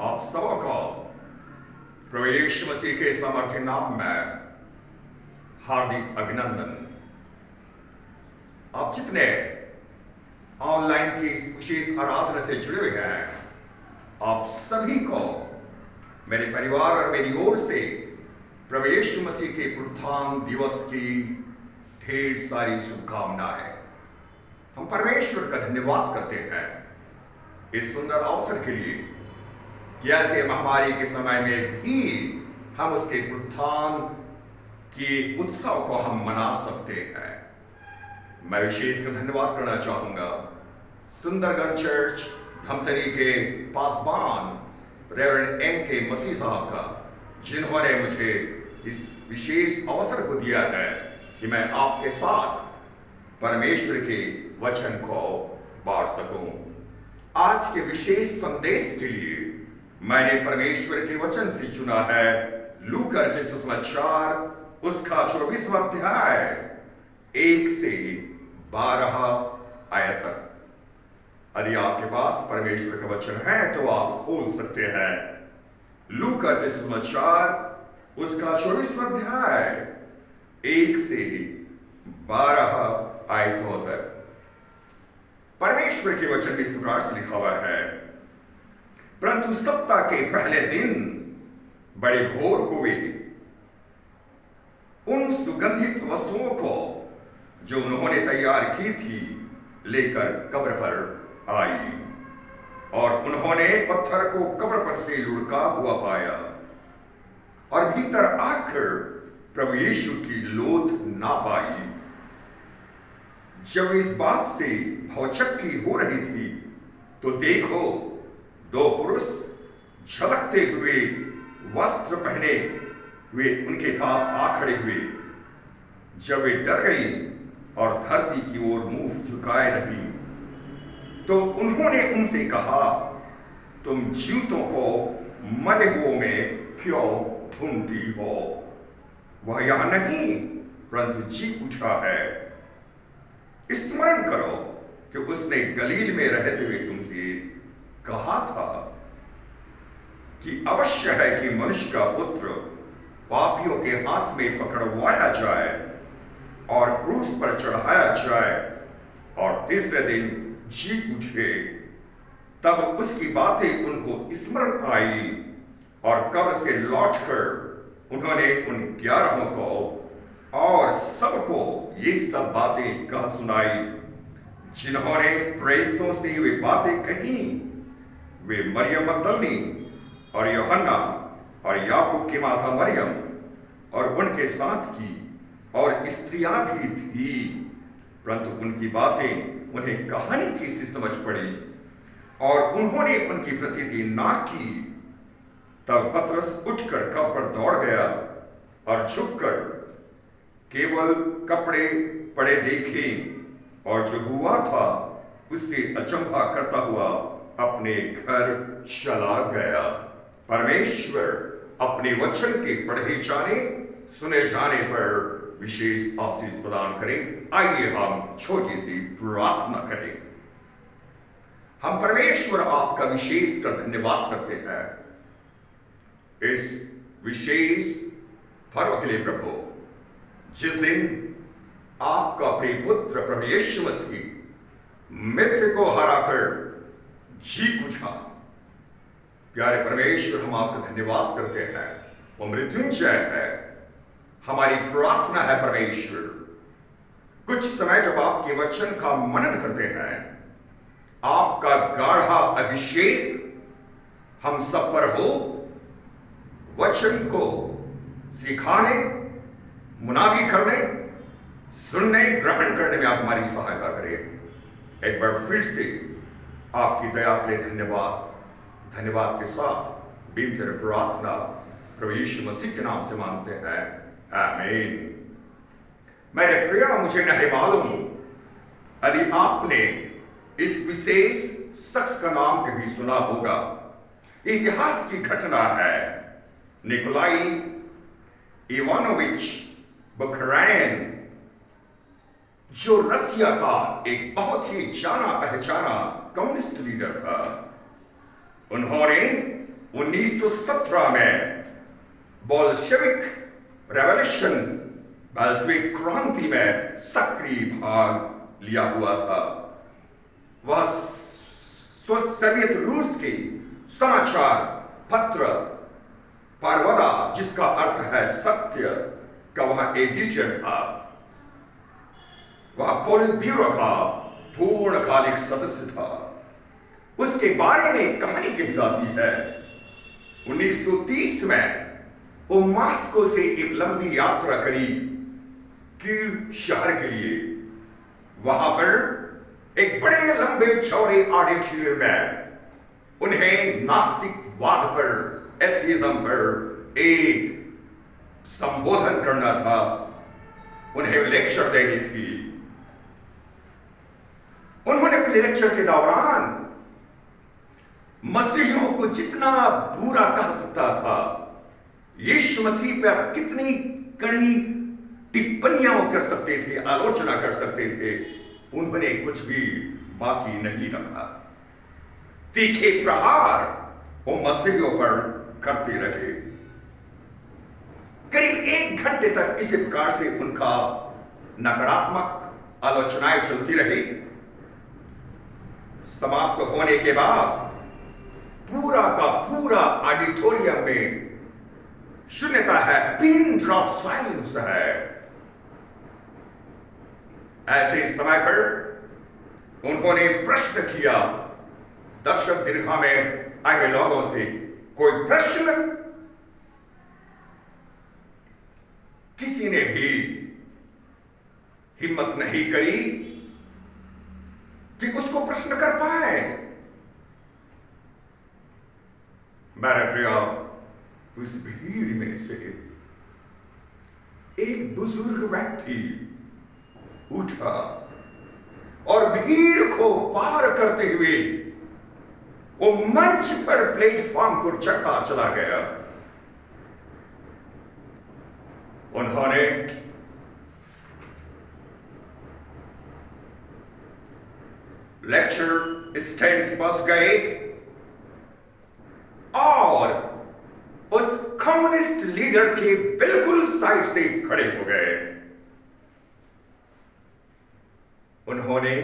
आप सबको प्रभु यीशु मसीह के सामर्थ्य नाम में हार्दिक अभिनंदन। आप जितने ऑनलाइन की इस विशेष आराधना से जुड़े हुए हैं, आप सभी को मेरे परिवार और मेरी ओर से प्रभु यीशु मसीह के पुनरुत्थान दिवस की ढेर सारी शुभकामनाएं। हम परमेश्वर का धन्यवाद करते हैं इस सुंदर अवसर के लिए कि ऐसे महामारी के समय में भी हम उसके पुनरुत्थान की उत्सव को हम मना सकते हैं। मैं विशेष कर धन्यवाद करना चाहूंगा सुंदरगंज चर्च धमतरी के पासवान रेवरेंड एम के मसीह साहब का, जिन्होंने मुझे इस विशेष अवसर को दिया है कि मैं आपके साथ परमेश्वर के वचन को बांट सकूं। आज के विशेष संदेश के लिए मैंने परमेश्वर के वचन से चुना है लूका रचित सुसमाचार उसका 24वां अध्याय 1 से 12 आयत तक। यदि आपके पास परमेश्वर का वचन है तो आप खोल सकते हैं लूका रचित सुसमाचार उसका 24वां अध्याय 1 से 12 आयतों तक। परमेश्वर के वचन इस प्रकार से लिखा हुआ है, परंतु सप्ताह के पहले दिन बड़े भोर को वे उन सुगंधित वस्तुओं को जो उन्होंने तैयार की थी लेकर कब्र पर आई, और उन्होंने पत्थर को कब्र पर से लुढ़का हुआ पाया और भीतर आकर प्रभु यीशु की लोथ ना पाई। जब इस बात से भौचक्की हो रही थी तो देखो, 2 पुरुष झलकते हुए वस्त्र पहने हुए उनके पास आ खड़े हुए। जब वे डर गई और धरती की ओर मुंह झुकाए रही तो उन्होंने उनसे कहा, तुम जीवितों को मरे हुओं में क्यों ढूंढती हो? वह यहां नहीं परंतु जी उठा है। स्मरण करो कि उसने गलील में रहते हुए तुमसे कहा था कि अवश्य है कि मनुष्य का पुत्र पापियों के हाथ में पकड़वाया जाए और क्रूस पर चढ़ाया जाए और तीसरे दिन जी उठे। तब उसकी बातें उनको स्मरण आई और कब्र से लौटकर उन्होंने उन 11 को और सबको ये सब बातें कह सुनाई जिन्होंने प्रेरितों से वे बातें कही। वे मरियम मगदलनी और यूहन्ना और याकूब की माता मरियम और उनके साथ की और स्त्रियां भी थी, परंतु उनकी बातें उन्हें कहानी की सी समझ पड़ी और उन्होंने उनकी प्रतीति ना की। तब पतरस उठकर कब्र पर दौड़ गया और झुककर केवल कपड़े पड़े देखे और जो हुआ था उससे अचंभा करता हुआ अपने घर चला गया। परमेश्वर अपने वचन के पढ़े जाने सुने जाने पर विशेष आशीष प्रदान करें। आइए हम छोटी सी प्रार्थना करें। हम परमेश्वर आपका विशेष कर धन्यवाद करते हैं इस विशेष पर्व के लिए प्रभु, जिस दिन आपका प्रिय पुत्र प्रभु यीशु मसीह मृत्यु को हराकर जी उठा। प्यारे परमेश्वर, हम आपका धन्यवाद करते हैं। वो मृत्युंजय है। हमारी प्रार्थना है परमेश्वर, कुछ समय जब आपके वचन का मनन करते हैं, आपका गाढ़ा अभिषेक हम सब पर हो। वचन को सिखाने, मुनादी करने, सुनने, ग्रहण करने में आप हमारी सहायता करें। एक बार फिर से आपकी दया के लिए धन्यवाद के साथ बिनती और प्रार्थना प्रभु यीशु मसीह के नाम से मांगते हैं, आमीन। मेरे प्रिय, मुझे नहीं मालूम यदि आपने इस विशेष शख्स का नाम कभी सुना होगा। इतिहास की घटना है निकोलाई इवानोविच बुखारिन, जो रसिया का एक बहुत ही जाना पहचाना कम्युनिस्ट लीडर था। उन्होंने 1917 में बोल्शेविक रेवोल्यूशन, बोल्शेविक क्रांति में सक्रिय भाग लिया हुआ था। वह सोवियत रूस की समाचार पत्र परवदा, जिसका अर्थ है सत्य, का वह एडिटर था। वह पोलिट ब्यूरो का पूर्णकालिक सदस्य था। उसके बारे में कहानी कही जाती है 1930 में वो मॉस्को से एक लंबी यात्रा करी कीव शहर के लिए। वहां पर एक बड़े लंबे चौड़े ऑडिटोरियम में उन्हें नास्तिकवाद पर, एथिज्म पर एक संबोधन करना था, उन्हें लेक्चर देनी थी। उन्होंने अपने लेक्चर के दौरान मसीहियों को जितना बुरा कह सकता था, यीशु मसीह पर कितनी कड़ी टिप्पणियां कर सकते थे, आलोचना कर सकते थे, उन्होंने कुछ भी बाकी नहीं रखा। तीखे प्रहार वो मसीहियों पर करते रहे। करीब 1 घंटे तक इसी प्रकार से उनका नकारात्मक आलोचनाएं चलती रही। समाप्त होने के बाद पूरा का पूरा ऑडिटोरियम में शून्यता है, पिन ड्रॉप साइलेंस है। ऐसे समय पर उन्होंने प्रश्न किया दर्शक दीर्घा में आए लोगों से, कोई प्रश्न? किसी ने भी हिम्मत नहीं करी कि उसको प्रश्न कर पाए। मेरे प्रिय, उस भीड़ में से एक बुजुर्ग व्यक्ति उठा और भीड़ को पार करते हुए वो मंच पर प्लेटफॉर्म पर चढ़ता चला गया। उन्होंने लेक्चर स्टैंड के पास गए और उस कम्युनिस्ट लीडर के बिल्कुल साइड से खड़े हो गए। उन्होंने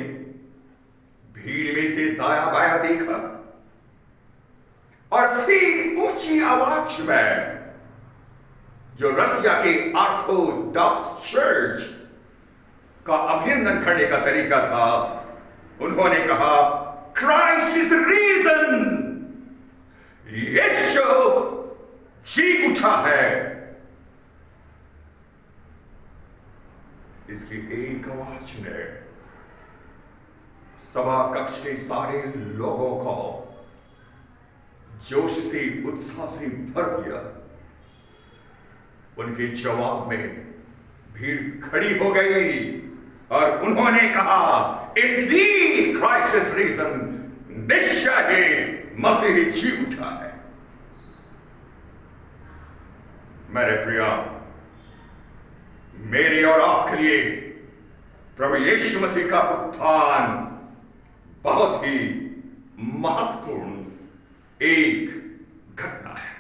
भीड़ में से दाया बाया देखा और फिर ऊंची आवाज में, जो रसिया के ऑर्थोडॉक्स चर्च का अभिनंदन करने का तरीका था, उन्होंने कहा, क्राइस्ट इज द रीजन, यीशु जी उठा है। इसकी एक आवाज ने सभा कक्ष के सारे लोगों को जोश से, उत्साह से भर दिया। उनके जवाब में भीड़ खड़ी हो गई और उन्होंने कहा, इंडीड क्राइस्ट इज रीजन, निश्चय ही मसीह जी उठा है। मेरे प्रिया, मेरे और आपके लिए प्रभु यीशु मसीह का उत्थान बहुत ही महत्वपूर्ण एक घटना है।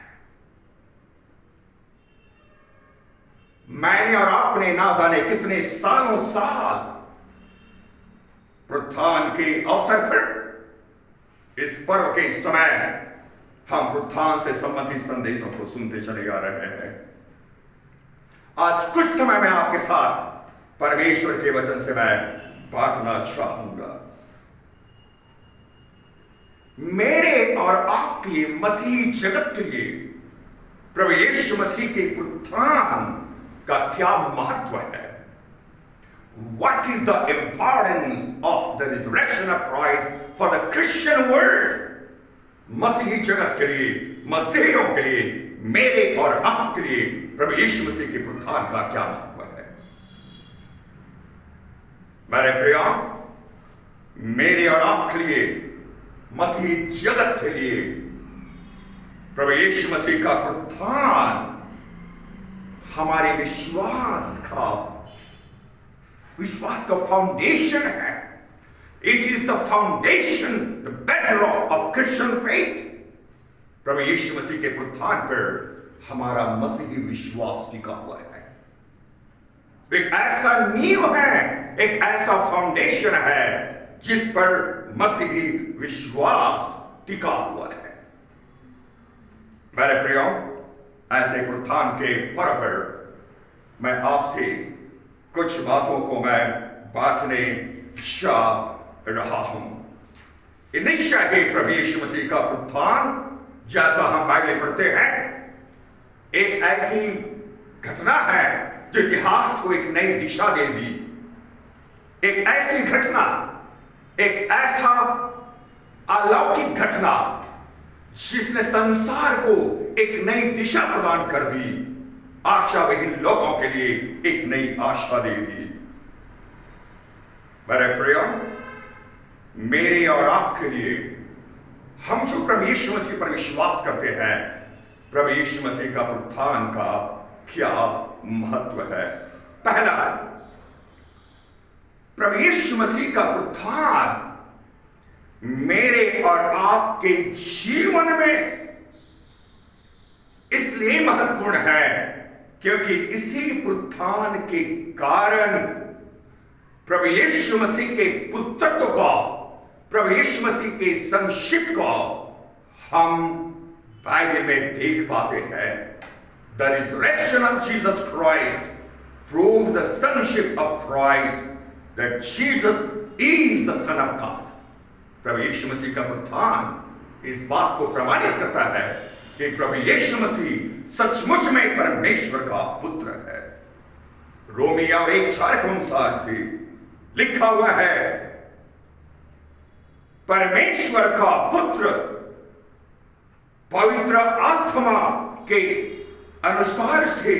मैंने और आपने ना जाने कितने सालों साल पुनरुत्थान के अवसर पर इस पर्व के समय हम पुनरुत्थान से संबंधित संदेशों को सुनते चले आ रहे हैं। आज कुछ समय में आपके साथ परमेश्वर के वचन से मैं बांटना चाहूंगा। मेरे और आपके लिए, मसीह जगत के लिए प्रभु यीशु मसीह के पुनरुत्थान का क्या महत्व है? What is the importance of the resurrection of Christ for the Christian world? मसीही जगत के लिए, मसीहियों के लिए, मेरे और आपके लिए प्रभु यीशु मसीह के पुनरुत्थान का क्या महत्व है? मेरे प्रिय, मेरे और आपके लिए, मसीही जगत के लिए प्रभु यीशु मसीह का पुनरुत्थान हमारे विश्वास का फाउंडेशन है। It is the foundation, the bedrock of Christian faith. प्रभु यीशु मसीह के पुनरुत्थान पर हमारा मसीही विश्वास टिका हुआ है। एक ऐसा नींव है, एक ऐसा फाउंडेशन है जिस पर मसीही विश्वास टिका हुआ है। मेरे प्रियो, ऐसे पुनरुत्थान के पर्व पर मैं आपसे कुछ बातों को मैं बांटने जा रहा हूं। निश्चय ही प्रभु यीशु मसीह का पुनरुत्थान, जैसा हम बाइबल में पढ़ते हैं, एक ऐसी घटना है जो इतिहास को एक नई दिशा दे दी। एक ऐसी घटना, एक ऐसा अलौकिक घटना जिसने संसार को एक नई दिशा प्रदान कर दी, आशाविहीन लोगों के लिए एक नई आशा दे दी। मेरे प्रियो, मेरे और आपके लिए, हम जो प्रभु यीशु मसीह पर विश्वास करते हैं, प्रभु यीशु मसीह का पुनरुत्थान का क्या महत्व है। पहला, प्रभु यीशु मसीह का पुनरुत्थान मेरे और आपके जीवन में इसलिए महत्वपूर्ण है क्योंकि इसी पुनरुत्थान के कारण प्रभु यीशु मसीह के पुत्रत्व को, प्रभु यीशु मसीह के संक्षिप्त को हम बाइबल में देख पाते हैं। The resurrection of Jesus Christ proves the sonship of Christ, that Jesus is the Son of God. प्रभु यीशु मसीह का पुनरुत्थान इस बात को प्रमाणित करता है कि प्रभु यीशु मसीह सचमुच में परमेश्वर का पुत्र है। रोमिया 1:4 के अनुसार से लिखा हुआ है, परमेश्वर का पुत्र पवित्र आत्मा के अनुसार से,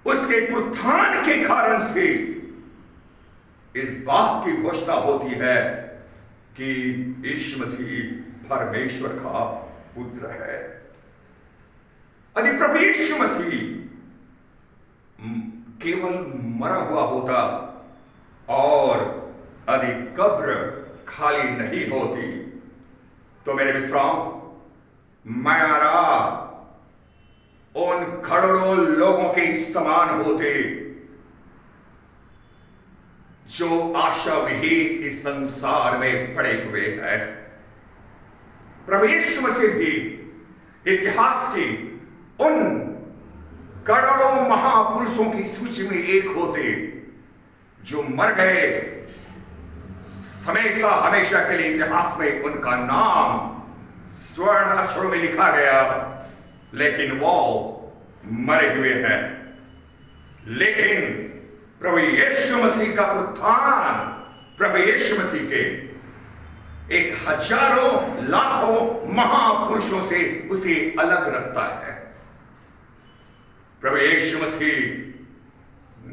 उसके पुनरुत्थान के कारण से इस बात की घोषणा होती है कि यीशु मसीह परमेश्वर का पुत्र है। यदि प्रभु यीशु मसीह केवल मरा हुआ होता और यदि कब्र खाली नहीं होती, तो मेरे मित्रों, मैं उन करोड़ों लोगों के समान होते जो आशा विहीन इस संसार में पड़े हुए हैं। प्रभु यीशु मसीह भी इतिहास की उन करोड़ों महापुरुषों की सूची में एक होते जो मर गए। हमेशा हमेशा के लिए इतिहास में उनका नाम स्वर्ण अक्षरों में लिखा गया, लेकिन वो मरे हुए हैं। लेकिन प्रभु यीशु मसीह का पुनरुत्थान प्रभु यीशु मसीह के एक हजारों लाखों महापुरुषों से उसे अलग रखता है। प्रभु यीशु मसीह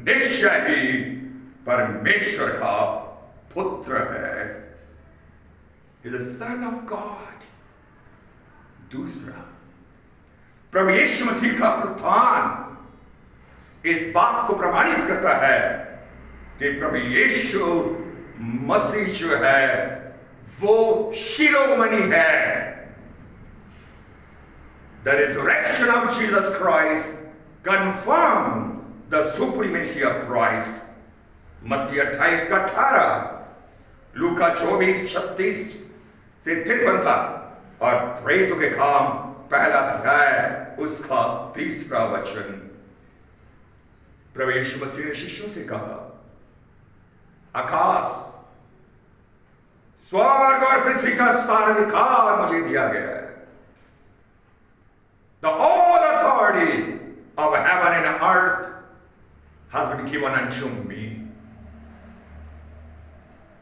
निश्चय ही परमेश्वर का पुत्र है। He is the Son of God। दूसरा, प्रभु यीशु मसीह का पुनरुत्थान इस बात को प्रमाणित करता है कि प्रभु यीशु मसीह जो है वो शिरोमणि है। The resurrection of Jesus Christ confirmed the supremacy of Christ। मत्ती 28:18, लूका 24:36 से 53 तक और प्रेरितों के काम 1 अध्याय उसका 3 वचन। प्रभु यीशु मसीह ने शिष्यों से कहा, आकाश, स्वर्ग और पृथ्वी का सारा अधिकार मुझे दिया गया है। The all authority of heaven and earth has been given unto me।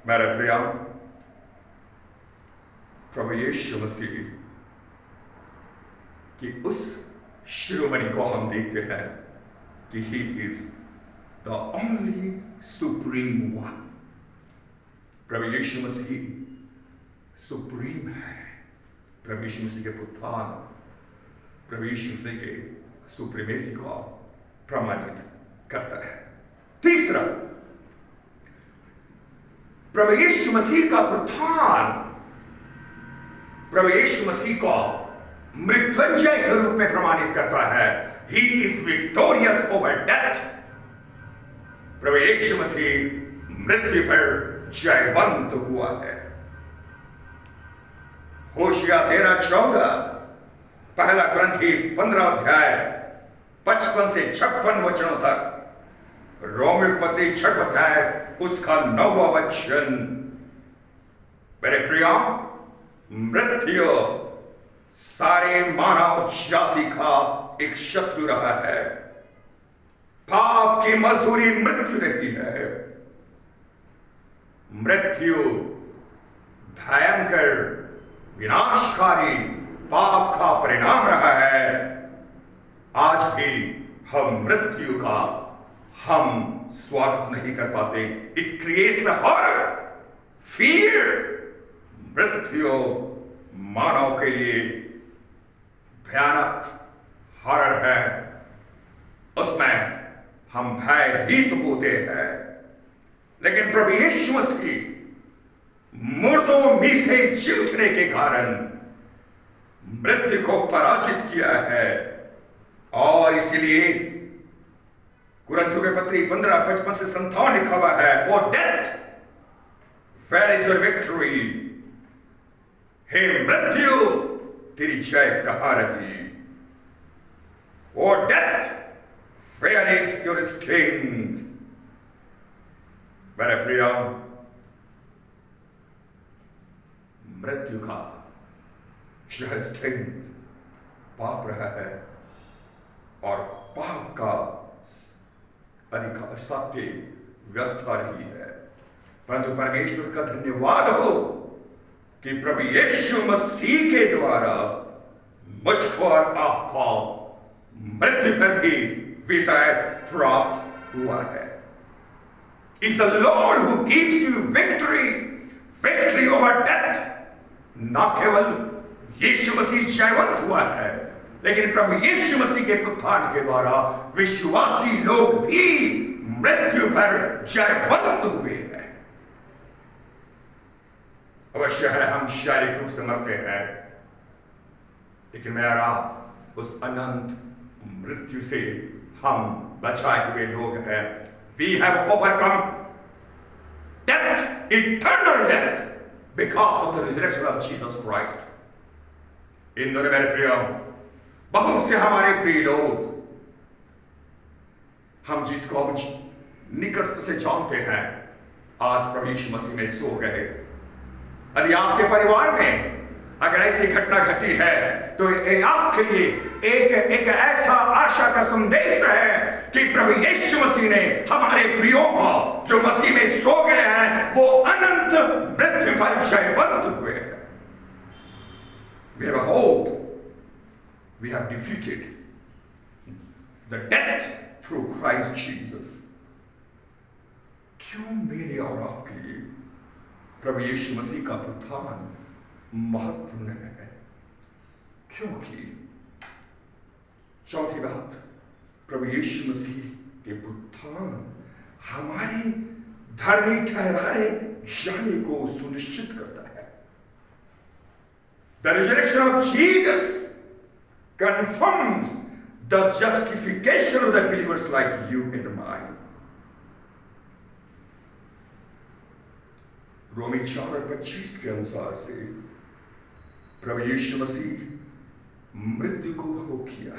मेरे प्रिय, प्रभु यीशु मसीह कि उस शिरोमणि को हम देखते हैं कि he is the only supreme one। प्रभु यीशु मसीह सुप्रीम है। प्रभु यीशु मसीह के पुनरुत्थान प्रभु यीशु मसीह के सुप्रीमेसी को प्रमाणित करता है। तीसरा, प्रभु यीशु मसीह का पुनरुत्थान प्रभु यीशु मसीह को मृत्युंजय के रूप में प्रमाणित करता है। He is victorious over death. प्रभु यीशु मसीह मृत्यु पर जयवंत हुआ है। होशिया 13:14, पहला ग्रंथी 15 अध्याय 55 से 56 वचनों तक, रोमियो की पत्री 6 अध्याय उसका 9वां वचन। मेरे प्रियो, मृत्यु सारे मानव जाति का एक शत्रु रहा है। पाप की मजदूरी मृत्यु रही है। मृत्यु भयंकर विनाशकारी पाप का परिणाम रहा है। आज भी हम मृत्यु का स्वागत नहीं कर पाते। It creates horror, fear. मृत्यु मानव के लिए भयानक हॉरर है। उसमें हम भयभीत होते हैं। लेकिन प्रभु यीशु मसीह मुर्दों में से जी उठने के कारण मृत्यु को पराजित किया है। और इसलिए कुरिन्थियों के पत्री 15:55 से 57 लिखा हुआ है, O death, where is your victory? हे मृत्यु, तेरी जय कहां रही? O death, where is your sting? मेरे प्रिय, मृत्यु का यह स्टिंग पाप रहा है और पाप का अधिकार सत्य व्यवस्था रही है। परंतु परमेश्वर का धन्यवाद हो कि प्रभु यीशु मसीह के द्वारा मुझको और आपको मृत्यु पर भी विजय प्राप्त हुआ है। Is the Lord who gives you victory over death. न केवल यीशु मसीह जयवंत हुआ है, लेकिन प्रभु यीशु मसीह के उत्थान के द्वारा विश्वासी लोग भी मृत्यु पर जयवंत हुए हैं। अवश्य है हम शारीरिक रूप से मरते हैं, लेकिन मैं और आप उस अनंत मृत्यु से हम बचाए हुए लोग हैं। We have overcome death, eternal death, because of the resurrection of Jesus Christ. इन दोनों मेरे प्रिय, बहुत से हमारे प्रिय लोग, हम जिसको हम निकट से जानते हैं, आज प्रभु यीशु मसीह में सो गए। यदि आपके परिवार में अगर ऐसी घटना घटी है तो आपके लिए एक ऐसा आशा का संदेश है कि प्रभु यीशु मसीह ने हमारे प्रियो को जो मसीह में सो गए हैं वो अनंत मृत्यु पर जयवंत हुए हैं। We have a hope. We have defeated the death through Christ Jesus. क्यों मेरे और आपके लिए प्रभु यीशु मसीह का उत्थान महत्वपूर्ण है? क्योंकि चौथी बात, प्रभु यीशु मसीह के उत्थान हमारी धर्मी ठहराने जाने को सुनिश्चित करता है। The resurrection of Jesus confirms the justification of the believers like you and mine. रोमी 4:25 के अनुसार से प्रभु यीशु मसीह मृत्यु को भोग किया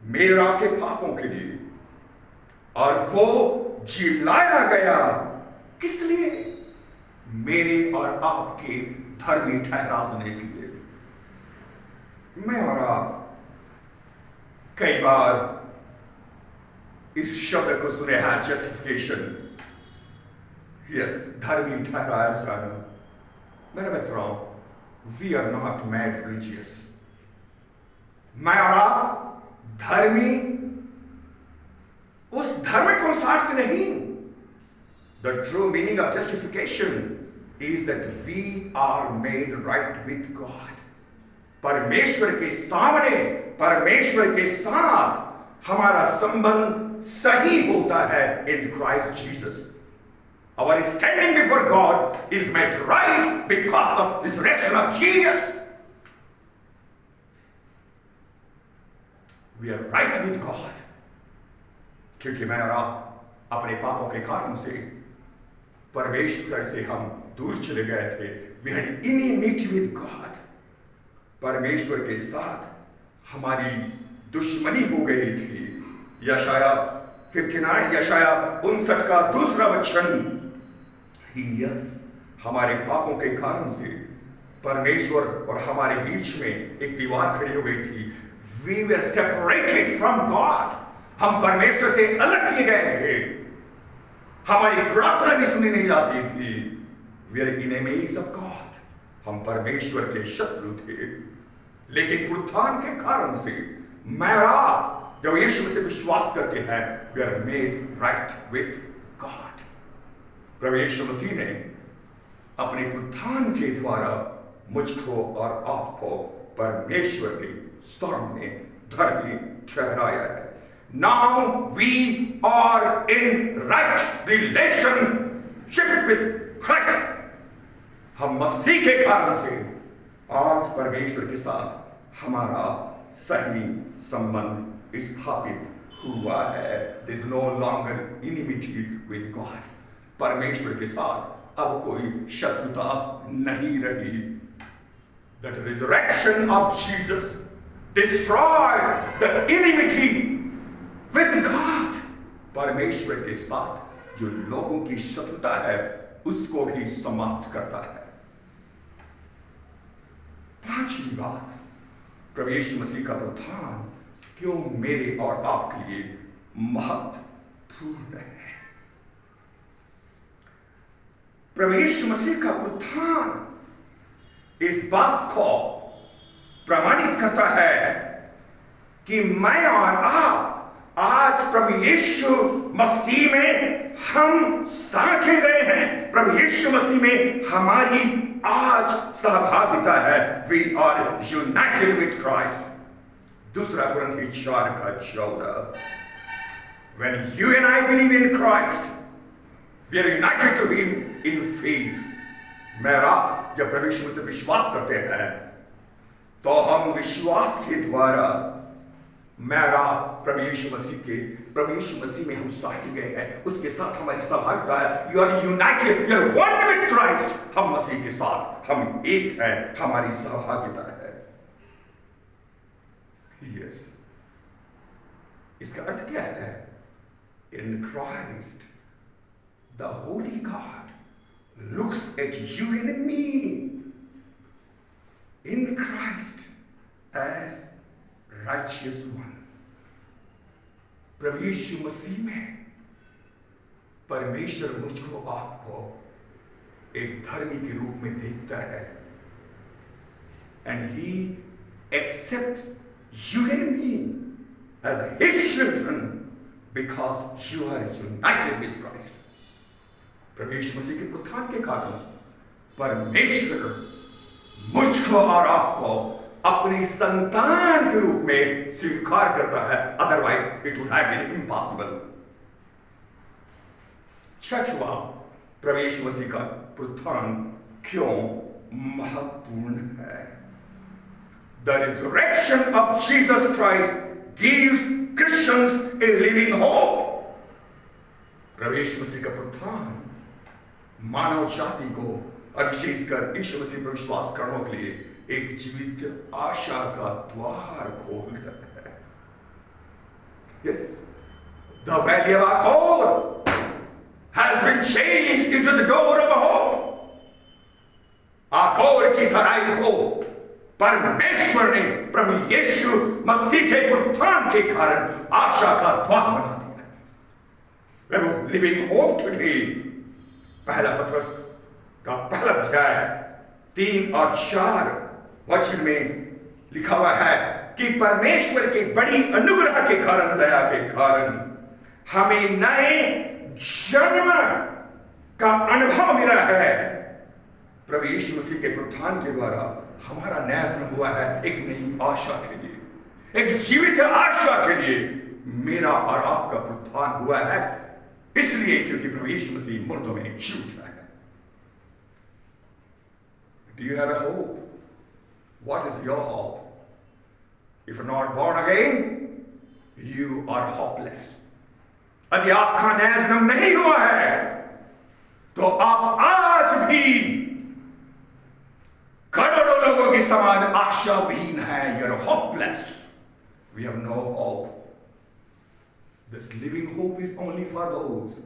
मेरे और आपके पापों के लिए, और वो जिलाया गया किस लिए? मेरे और आपके धर्मी ठहराने के लिए। मैं और आप कई बार इस शब्द को सुने हैं, जस्टिफिकेशन। यस, धर्मी ठहराया जाना। मेरे मित्रों, we are not made religious. मैं और आप धर्मी उस धर्म के अनुसार से नहीं। The true meaning of justification is that we are made right with God. परमेश्वर के सामने, परमेश्वर के साथ हमारा संबंध सही होता है in Christ Jesus. Our standing before God is made right because of the resurrection of Jesus. We are right with God, क्योंकि मैं और आप अपने पापों के कारण से परमेश्वर से हम दूर चले गए थे। वी हैड इनिमिटी विद गॉड, परमेश्वर के साथ हमारी दुश्मनी हो गई थी। यशाया 59 यशाया 59 का दूसरा वचन, यस, हमारे पापों के कारण से परमेश्वर और हमारे बीच में एक दीवार खड़ी हो गई थी। We were separated from God, हम परमेश्वर से अलग किए गए थे, हमारी प्रार्थना भी सुनी नहीं जाती थी। We are enemies of God, हम परमेश्वर के शत्रु थे। लेकिन पुनरुत्थान के कारण से मैं और आप जब यीशु में से विश्वास करते हैं, we are made right with God. प्रभु यीशु मसीह ने अपने पुनरुत्थान के द्वारा मुझको और आपको परमेश्वर के सामने धर्मी ठहराया है। Now we are in right relationship with Christ. हम मसीह के कारण से आज परमेश्वर के साथ हमारा सही संबंध स्थापित हुआ है। There is no longer enmity with God. परमेश्वर के साथ अब कोई शत्रुता नहीं रही। The resurrection of Jesus destroys the enmity with God. परमेश्वर के साथ जो लोगों की शत्रुता है उसको भी समाप्त करता है। पांचवी बात, प्रभु यीशु मसीह का पुनरुत्थान क्यों मेरे और आपके लिए महत्वपूर्ण है। प्रभु यीशु मसीह का पुनरुत्थान इस बात को प्रमाणित करता है कि मैं और आप आज प्रभु यीशु मसीह में हम साथे गए हैं। प्रभु यीशु मसीह में हमारी आज सहभागिता है। We are united with Christ. दूसरा कुरिन्थी 4:14, when you and I believe in Christ, we are united to him in faith. मैं और आप जब प्रभु यीशु से विश्वास करते हैं तो हम विश्वास के द्वारा मैं और आप प्रभु यीशु मसीह में हम साथ गए हैं, उसके साथ हमारी सहभागिता है। You are united, you are one with Christ. हम मसीह के साथ हम एक हैं, हमारी सहभागिता है। यस, इसका अर्थ क्या है? In Christ the Holi God looks at you and me in Christ as righteous one. प्रभु यीशु मसीह में परमेश्वर मुझको आपको एक धर्मी के रूप में देखता है, and he accepts you and me as his children because you are united with Christ. प्रभु यीशु मसीह के पुनरुत्थान के कारण परमेश्वर मुझको और आपको अपनी संतान के रूप में स्वीकार करता है। Otherwise it would have been impossible. छठवां, प्रभु यीशु मसीह का पुनरुत्थान क्यों महत्वपूर्ण है? The resurrection of Jesus Christ gives Christians a living hope. प्रभु यीशु मसीह का पुनरुत्थान मानव जाति को और विशेषकर यीशु मसीह पर विश्वास करने के लिए एक जीवित आशा का द्वार खोलता है। Yes, the valley of Achor has been changed into the door of hope. आखोर की तराई को परमेश्वर ने प्रभु यीशु मसीह के पुनरुत्थान के कारण आशा का द्वार बना दिया। वो लिविंग होप टुडे, पहला पत्रस का पहला अध्याय 3 और 4 वचन में लिखा हुआ है कि परमेश्वर की बड़ी अनुग्रह के कारण, दया के कारण हमें नए जन्म का अनुभव मिला है। प्रभु यीशु मसीह के पुनरुत्थान के द्वारा हमारा नया जन्म हुआ है एक नई आशा के लिए, एक जीवित आशा के लिए। मेरा और आपका पुनरुत्थान हुआ है इसलिए क्योंकि प्रभु यीशु मसीह मुर्दों में जी उठा है। Do you have a hope? What is your hope? If you're not born again, You are hopeless. यदि आपका नया जन्म नहीं हुआ है तो आप आज भी करोड़ों लोगों के समान आशाविहीन है. You're hopeless. We have no hope. This living hope is only for those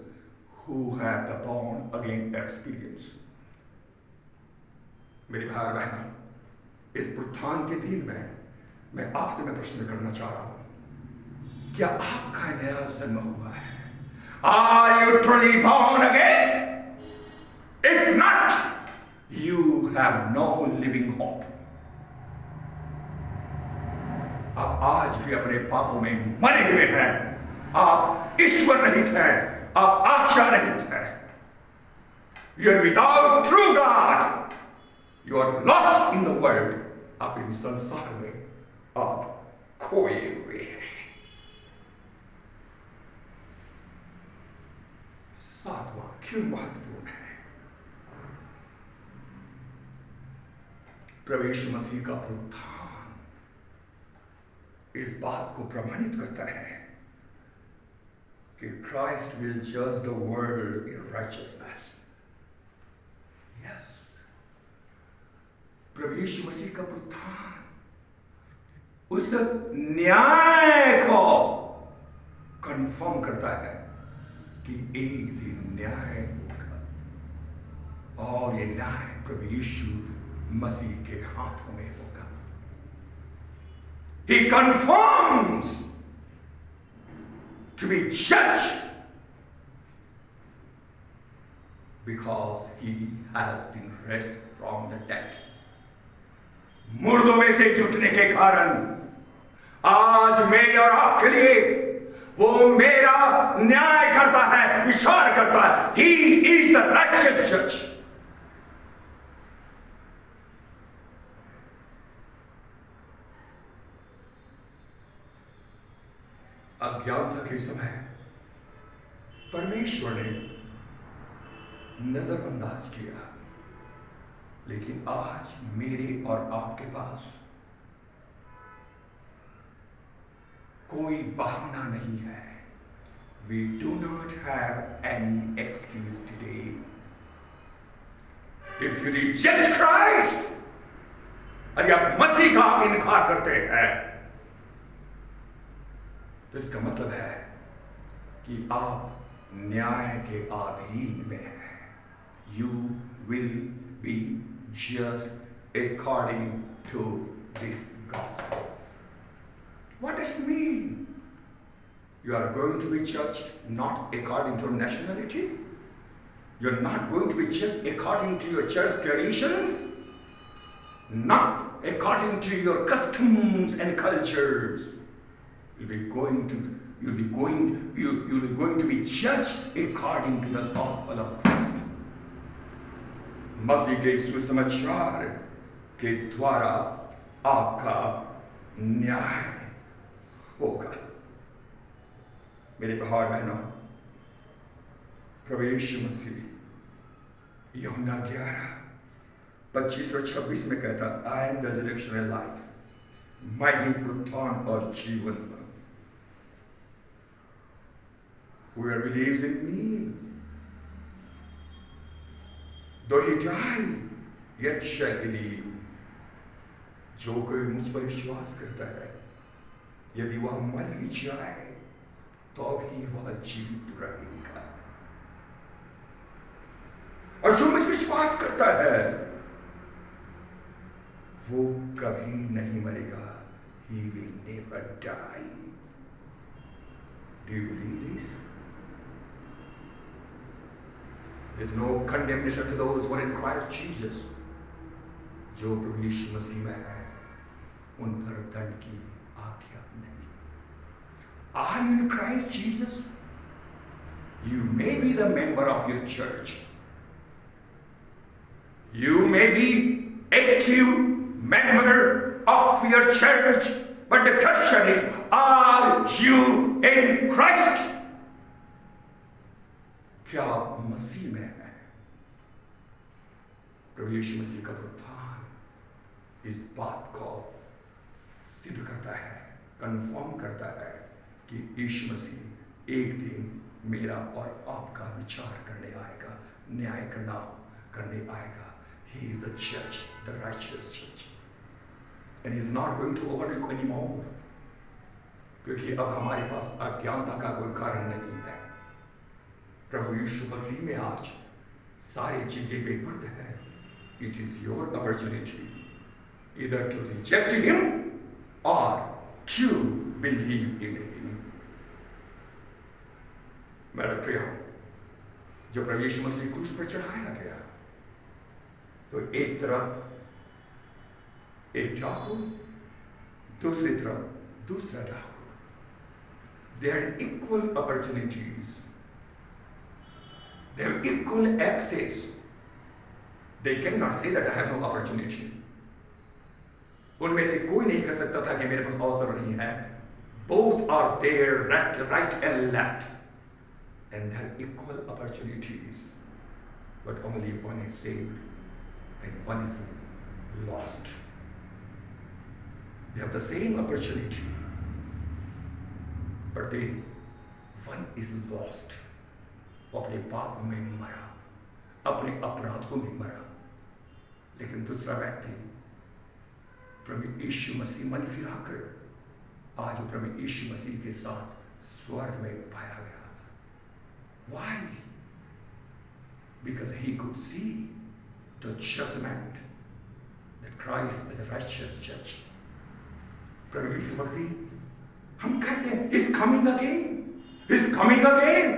who have the born again experience. मेरे भाई बहनों, इस पुनरुत्थान के दिन में मैं आपसे प्रश्न करना चाह रहा हूं, क्या आपका नया जन्म हुआ है? Are you truly born again? If not, you have no living hope. आप आज भी अपने पापों में मरे हुए हैं. आप ईश्वर रहित हैं. आप आशा रहित हैं. You are without true God. You are lost in the world. आप इस संसार में आप खोए हुए हैं. सातवां क्यों महत्वपूर्ण है? प्रभु यीशु मसीह का पुनरुत्थान इस बात को प्रमाणित करता है कि Christ will judge the world in righteousness. Yes. प्रभु यीशु मसीह का पुनरुत्थान उस न्याय को कंफर्म करता है कि एक दिन न्याय होगा, और ये न्याय प्रभु यीशु मसीह के हाथों में होगा. He confirms to be judged because he has been raised from the dead. मुर्दों में से जुटने के कारण आज मेरे और आपके लिए वो मेरा न्याय करता है, विचार करता है. He is the righteous judge. अज्ञानता के समय परमेश्वर ने नजरअंदाज किया, लेकिन आज मेरे और आपके पास कोई बहाना नहीं है. We do not have any excuse today. If you reject Christ, यदि आप मसीह का इनकार करते हैं, तो इसका मतलब है कि आप न्याय के अधीन में हैं. You will be judged according to this gospel. What does it mean? You are going to be judged not according to nationality. You're not going to be judged according to your church traditions, not according to your customs and cultures. You'll be going to be judged according to the gospel of Christ. मसीह के सुसमाचार के द्वारा आपका न्याय होगा. मेरे भाई बहनों, प्रभु यीशु मसीह यूहन्ना 11:25 और 26 में कहता, I am the resurrection and life. मैं ही पुनरुत्थान और जीवन हूं. Whoever believes in me, though he die, yet shall he live. जो कोई मुझ पर विश्वास करता है, यदि वह मर भी जाए तो भी वह जीवित रहेगा. और जो मुझ पर विश्वास करता है वो कभी नहीं मरेगा. He will never die. Do you believe this? There is no condemnation to those who are in Christ Jesus. जो प्रभु यीशु मसीह में है, उन पर दंड की आज्ञा नहीं. Are you in Christ Jesus? You may be the member of your church. You may be active member of your church, but the question is, are you in Christ? क्या आप मसीह में हैं? प्रभु यीशु मसीह का पुनरुत्थान इस बात को सिद्ध करता है, कंफर्म करता है कि यीशु मसीह एक दिन मेरा और आपका विचार करने आएगा, न्याय करने आएगा। He is the judge, the righteous judge, and he is not going to overlook anymore, क्योंकि अब हमारे पास अज्ञानता का कोई कारण नहीं है। प्रभु यीशु मसीह में आज सारी चीजें बेपर्द है। It is your opportunity either to reject him or to believe in him। मेरा प्रिय, जब प्रभु यीशु मसीह क्रूस पर चढ़ाया गया तो एक तरफ एक डाकू, दूसरी तरफ दूसरा डाकू। They had equal opportunities. They have equal access. They cannot say that I have no opportunity. उनमें से कोई नहीं कह सकता था कि मेरे पास अवसर नहीं है। Both are there, right and left, and they have equal opportunities. But only one is saved and one is lost. They have the same opportunity, but one is lost. वो अपने पाप में मरा, अपने अपराधों में मरा, लेकिन दूसरा व्यक्ति प्रभु यीशु मसीह मन फिराकर आज प्रभु यीशु मसीह के साथ स्वर्ग में पाया गया। Why? Because he could see the judgment that Christ is a righteous judge. प्रभु यीशु मसीह, हम कहते हैं He's coming again, He's coming again।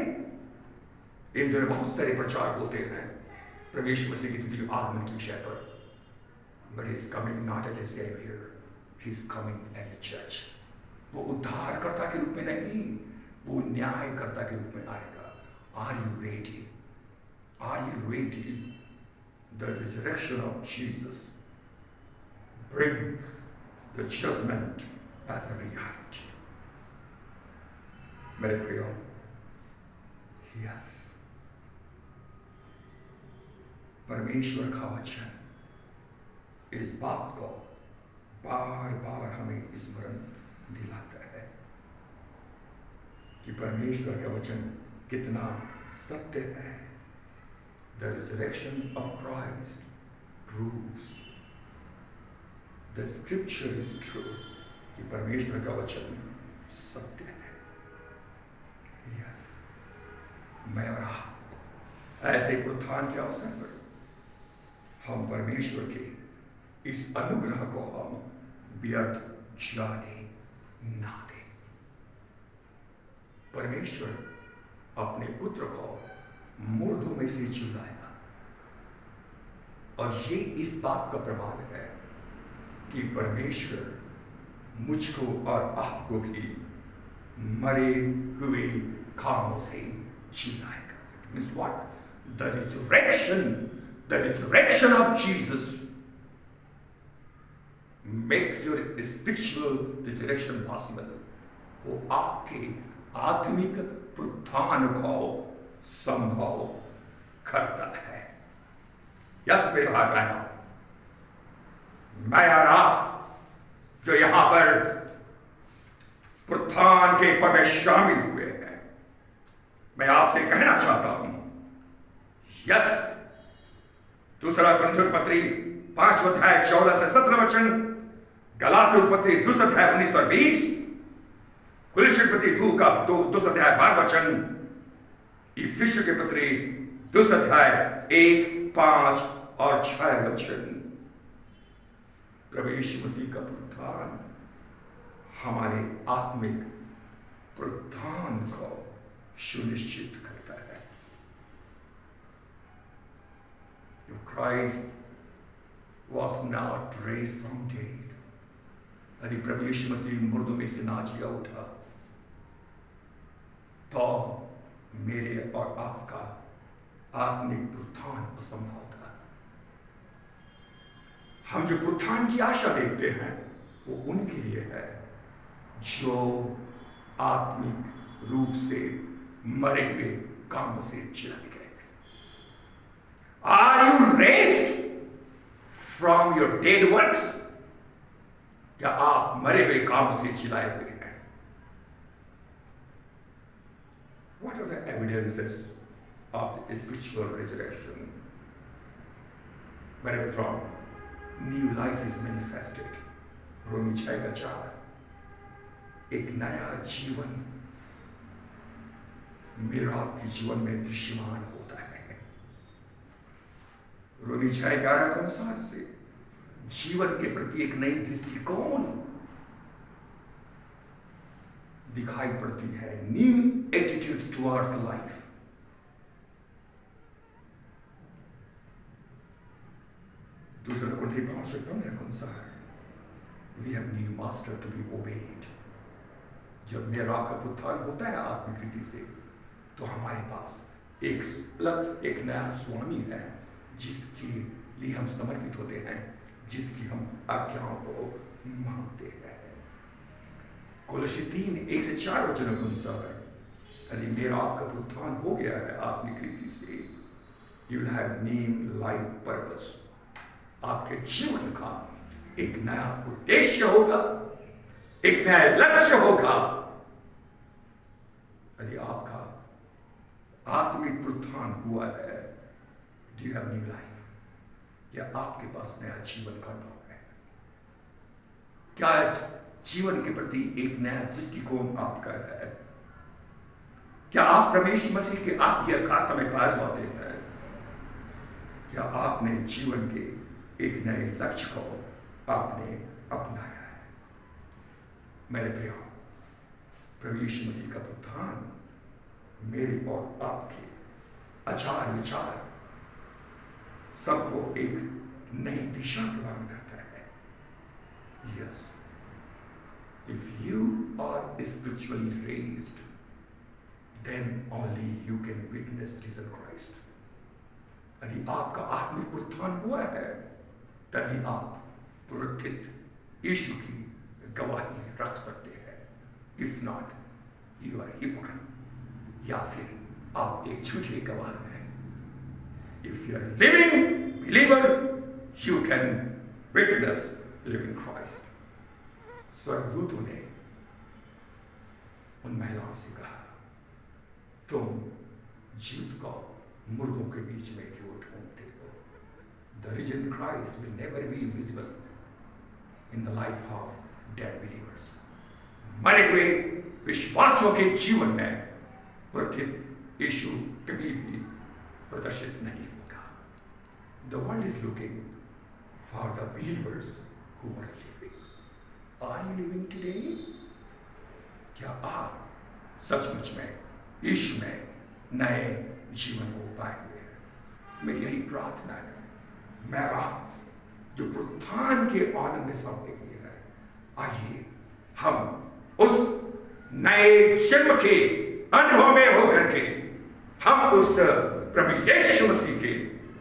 इन दिनों बहुत सारे प्रचार होते हैं प्रभु यीशु मसीह की द्वितीय आगमन की विषय पर। But he's coming not as a savior, he's coming as a judge। वो उद्धारकर्ता के रूप में नहीं, वो न्यायकर्ता के रूप में आएगा। Are you ready? Are you ready? The resurrection of Jesus brings the judgment as a reality। मेरे प्रियो, yes, परमेश्वर का वचन इस बात को बार बार हमें स्मरण दिलाता है कि परमेश्वर का वचन कितना सत्य है। The resurrection of Christ proves the scripture is true, कि परमेश्वर का वचन सत्य है। Yes, मैं और आप ऐसे उत्थान के अवसर पर हम परमेश्वर के इस अनुग्रह को हम व्यर्थ जाने ना दें। परमेश्वर अपने पुत्र को मुर्दों में से जिलाया, और ये इस बात का प्रमाण है कि परमेश्वर मुझको और आपको भी मरे हुए कामों से जिलाएगा। Means what? The resurrection of Jesus makes your spiritual resurrection possible। वो आपके आत्मिक पुनरुत्थान को संभव करता है। यस मेरे भाई बहनों, मैं और आप जो यहां पर पुनरुत्थान के पद में शामिल हुए हैं, मैं आपसे कहना चाहता हूं, यस, दूसरा कुरिन्थियों पत्री 5 अध्याय 14 से 17 वचन, गलातियों पत्री 2 अध्याय 19 और 20, कुरिन्थियों पत्री 2 अध्याय 12 वचन, इफिसियों के पत्री 2 अध्याय 1, 5 और 6 वचन। प्रभु यीशु मसीह का पुनरुत्थान हमारे आत्मिक पुनरुत्थान को सुनिश्चित करता है। If Christ was not raised from dead, यदि प्रभु यीशु मसीह मुर्दों में से ना जिया उठा, तो मेरे और आपका आत्मिक पुनरुत्थान असंभव था। हम जो पुनरुत्थान की आशा देखते हैं वो उनके लिए है जो आत्मिक रूप से मरे हुए कामों से जिलाए गए। Are you raised from your dead works? क्या आप मरे हुए कामों से जिलाए हुए हैं? spite of the evidences of the spiritual resurrection, मेरे मित्रों, न्यू लाइफ इज मैनिफेस्टेड। रोमी 6:4, एक नया जीवन मेरे आपके जीवन में दृश्यमान होता है। रोमी 6:11 के अनुसार से जीवन के प्रति एक नई दृष्टिकोण दिखाई पड़ती है, न्यू एटीट्यूड्स टुवर्ड्स लाइफ। दूसरा कुंठी 5:15 के अनुसार we have new master to be obeyed. जब मेरा आपका उत्थान होता है आत्मिक रीति से, तो हमारे पास एक नया स्वामी है जिसके लिए हम समर्पित होते हैं, जिसकी हम आज्ञाओं को मानते हैं। कोलोसी 3:1-4 वचनों के अनुसार यदि मेरा आपका उत्थान हो गया है आत्मिक रीति से, you will have new life purpose. आपके जीवन का एक नया उद्देश्य होगा, एक नया लक्ष्य होगा। यदि आपका आत्मिक उत्थान हुआ है, do you have new life? या आपके पास नया जीवन का अनुभव है? क्या जीवन के प्रति एक नया दृष्टिकोण आपका है? क्या आप परमेश्वर मसीह के आज्ञाकारिता में पाए जाते हैं? क्या आपने जीवन के एक नए लक्ष्य को आपने अपनाया है? मेरे प्रिय, प्रभु यीशु मसीह का उत्थान मेरे और आपके आचार विचार सबको एक नई दिशा प्रदान करता है। Yes, if you are spiritually raised, then only you can witness Jesus Christ. यदि आपका आत्मिक उत्थान हुआ है, तभी आप पुनरुत्थित यीशु की गवाही रख सकते हैं। If not, you are hypocrite, या फिर आप एक झूठे गवाह हैं। If you are living believer, you can witness living Christ. स्वर्गदूतों ने उन महिलाओं से कहा, तुम जीवित को मुर्दों के बीच में क्यों ढूंढते हो? The risen Christ will never be visible in the life of dead believers. मरे हुए विश्वासियों के जीवन में प्रत्येक यीशु कभी भी प्रदर्शित नहीं होगा। The world is looking for the believers who are living. Are you living today? क्या आप सचमुच में यीशु में नए जीवन को पाए हुए हैं? मेरी यही प्रार्थना है। मेरा जो उत्थान के आनंद में सौंपे हुए है, आइए हम उस नए जन्म के अनुभव में होकर के हम उस प्रभु यीशु मसीह के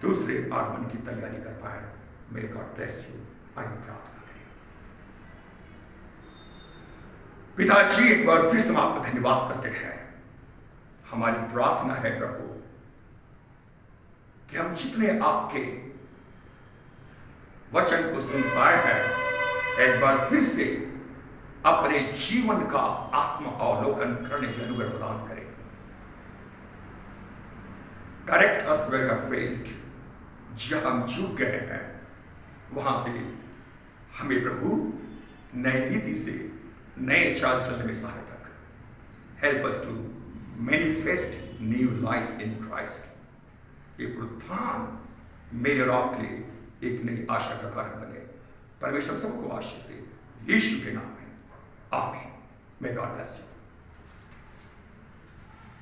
दूसरे आगमन की तैयारी कर पाए। May God bless you. आइए प्रार्थना करें। पिताजी, एक बार फिर से हम आपका धन्यवाद करते हैं। हमारी प्रार्थना है प्रभु कि हम जितने आपके वचन को सुन पाए हैं, एक बार फिर से अपने जीवन का आत्म अवलोकन करने की अनुग्रह प्रदान करें। Correct us where we have failed. जहां हम चूक गए हैं, वहां से हमें प्रभु नई रीति से नए चाल चलने में सहायता कर। Help us to manifest new life in Christ. ये उत्थान मेरे और आपके लिए एक नई आशा का कारण बने। परमेश्वर सबको आशीष दे, यीशु के नाम में, आमीन। May God bless you.